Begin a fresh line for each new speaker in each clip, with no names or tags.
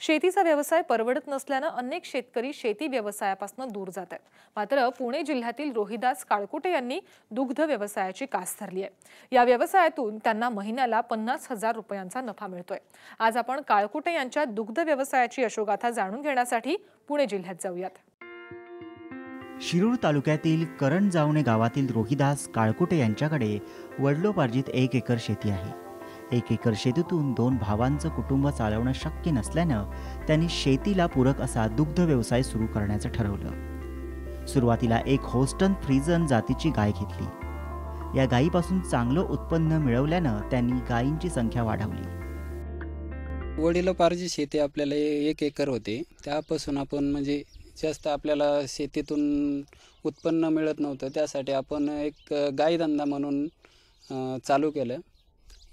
शेतीचा व्यवसाय परवडत नसल्याने अनेक शेतकरी शेती व्यवसायापासून दूर जात आहेत। मात्र पुणे जिल्ह्यातील रोहिदास काळकुटे यांनी दुग्ध व्यवसायाची कास धरली आहे। या व्यवसायातून त्यांना महिन्याला 50,000 रुपयांचा नफा मिळतोय। आज आपण काळकुटे यांच्या दुग्ध व्यवसायाची यशोगाथा जाणून घेण्यासाठी पुणे जिल्ह्यात जाऊयात।
शिरूर तालुक्यातील करंजावणे गावातील रोहिदास काळकुटे यांच्याकडे वडिलोपार्जित 1 एकर शेती आहे। 1 एकर शेतीतून 2 भावांचं कुटुंब चालवणं शक्य नसल्यानं त्यांनी शेतीला पूरक असा दुग्ध व्यवसाय सुरू करण्याचं ठरवलं। सुरुवातीला एक होस्टन फ्रीजन जातीची गाय घेतली। या गायीपासून चांगलं उत्पन्न मिळवल्यानं त्यांनी गायींची संख्या वाढवली।
वडिलोपार्जित शेती आपल्याला 1 एकर होते। त्यापासून आपण म्हणजे जास्त आपल्याला शेतीतून उत्पन्न मिळत नव्हतं, त्यासाठी आपण एक गाय धंदा म्हणून चालू केलं।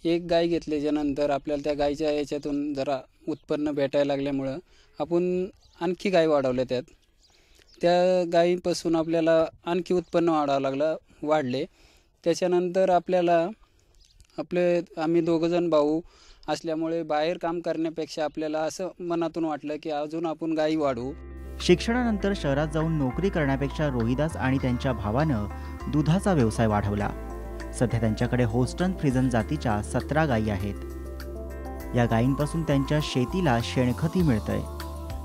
एक गाय घेतल्याच्यानंतर आपल्याला त्या गायच्या याच्यातून जरा उत्पन्न भेटायला लागल्यामुळं आपण आणखी गाय वाढवल्या। त्या गायीपासून आपल्याला आणखी उत्पन्न वाढावं वाढले। त्याच्यानंतर आपल्याला आम्ही 2 जण भाऊ असल्यामुळे बाहेर काम करण्यापेक्षा आपल्याला असं मनातून वाटलं की अजून आपण गायी वाढवू।
शिक्षणानंतर शहरात जाऊन नोकरी करण्यापेक्षा रोहिदास आणि त्यांच्या भावानं दुधाचा व्यवसाय वाढवला। सध्या त्यांच्याकडे होस्टन फ्रीजन जातीच्या 17 गायी आहेत। या गायींपासून त्यांच्या शेतीला शेणखतही मिळतंय,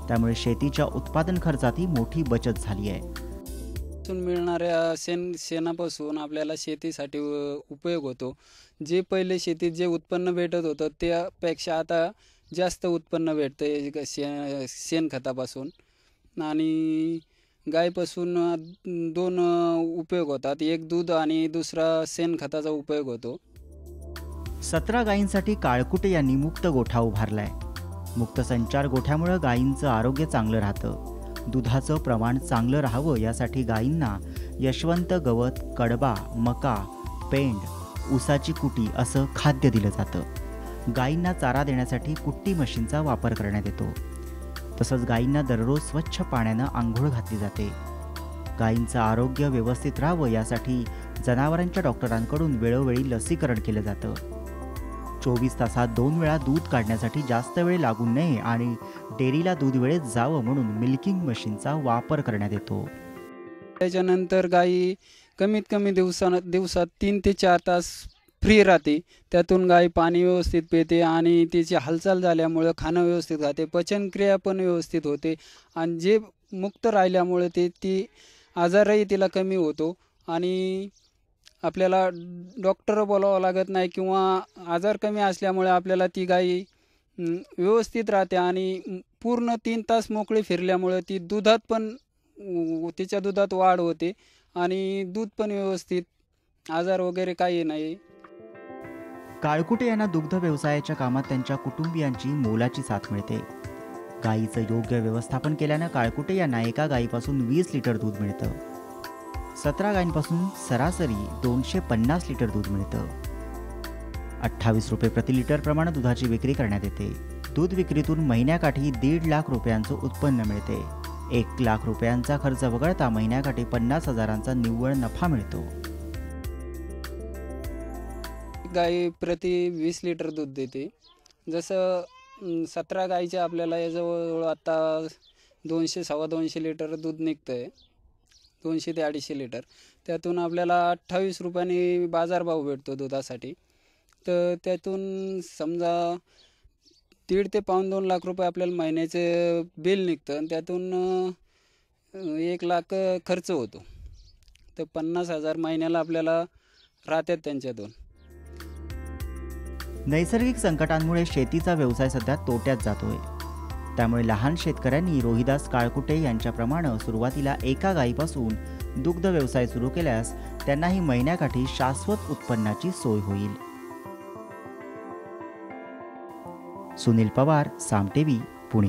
त्यामुळे शेतीच्या उत्पादन खर्चातही मोठी बचत झाली आहे।
मिळणाऱ्या शेणापासून आपल्याला शेतीसाठी उपयोग होतो। जे पहिले शेतीत जे उत्पन्न भेटत होतं त्यापेक्षा आता जास्त उत्पन्न भेटते शेणखतापासून। आणि गायपासून 2 उपयोग होतात, एक दूध आणि दुसरा शेणखताचा उपयोग होतो।
17 गायींसाठी काळकुटे यांनी मुक्त गोठा उभारलाय। मुक्त संचार गोठ्यामुळे गायींचं आरोग्य चांगलं राहतं। दुधाचं प्रमाण चांगलं राहावं यासाठी गायींना यशवंत गवत, कडबा, मका, पेंड, ऊसाची कुटी असं खाद्य दिलं जातं। गायींना चारा देण्यासाठी कुट्टी मशीनचा वापर करण्यात येतो। तसंच गायींना दररोज स्वच्छ पाण्यानं आंघोळ घातली जाते। गायींचं आरोग्य व्यवस्थित राहावं यासाठी जनावरांच्या डॉक्टरांकडून वेळोवेळी लसीकरण केलं जातं। 24 तासात 2 वेळा दूध काढण्यासाठी जास्त वेळ लागू नये आणि डेअरीला दूध वेळेत जावं म्हणून मिल्किंग मशीनचा वापर करण्यात येतो।
त्याच्यानंतर गायी कमीत कमी दिवसात 3 ते 4 तास फ्री राहते। त्यातून गाय पाणी व्यवस्थित पिते आणि तिची हालचाल झाल्यामुळे खाणं व्यवस्थित खाते, पचनक्रिया पण व्यवस्थित होते। आणि जे मुक्त राहिल्यामुळे ती आजारही तिला कमी होतो आणि आपल्याला डॉक्टर बोलावं लागत नाही किंवा आजार कमी असल्यामुळे आपल्याला ती गाय व्यवस्थित राहते आणि पूर्ण 3 तास मोकळी फिरल्यामुळे ती दुधात पण तिच्या दुधात वाढ होते आणि दूध पण व्यवस्थित, आजार वगैरे काही नाही।
काळकुटे यांना दुग्ध व्यवसायाच्या कामात त्यांच्या कुटुंबियांची मोलाची साथ मिळते। गायीचं योग्य व्यवस्थापन केल्यानं काळकुटे यांना एका गायीपासून 20 लिटर दूध मिळतं। 17 गायींपासून सरासरी 250 लिटर दूध मिळतं। 28 रुपये प्रति लिटर प्रमाणे दुधाची विक्री करण्यात येते। दूध विक्रीतून महिन्याकाठी 1.5 लाख रुपयांचं उत्पन्न मिळते। 1 लाख रुपयांचा खर्च वगळता महिन्याकाठी 50,000चा निव्वळ नफा मिळतो।
गाय प्रति 20 लिटर दूध देते। जसं 17 गायीच्या आपल्याला याजवळ आता 200-250 लिटर दूध निघतंय, 200 ते 250 लिटर। त्यातून आपल्याला 28 रुपयांनी बाजारभाव भेटतो दुधासाठी। तर त्यातून समजा 1.5 ते 2 लाख रुपये आपल्याला महिन्याचं बिल निघतं आणि त्यातून 1 लाख खर्च होतो। तर 50,000 महिन्याला आपल्याला राहतात त्यांच्यातून।
नैसर्गिक संकटांमुळे शेतीचा व्यवसाय सध्या तोट्यात जातोय, त्यामुळे लहान शेतकऱ्यांनी रोहिदास काळकुटे यांच्याप्रमाणे सुरुवातीला एका गायीपासून दुग्ध व्यवसाय सुरू केल्यास त्यांनाही महिन्याकाठी शाश्वत उत्पन्नाची सोय होईल। सुनील पवार, साम टीव्ही, पुणे।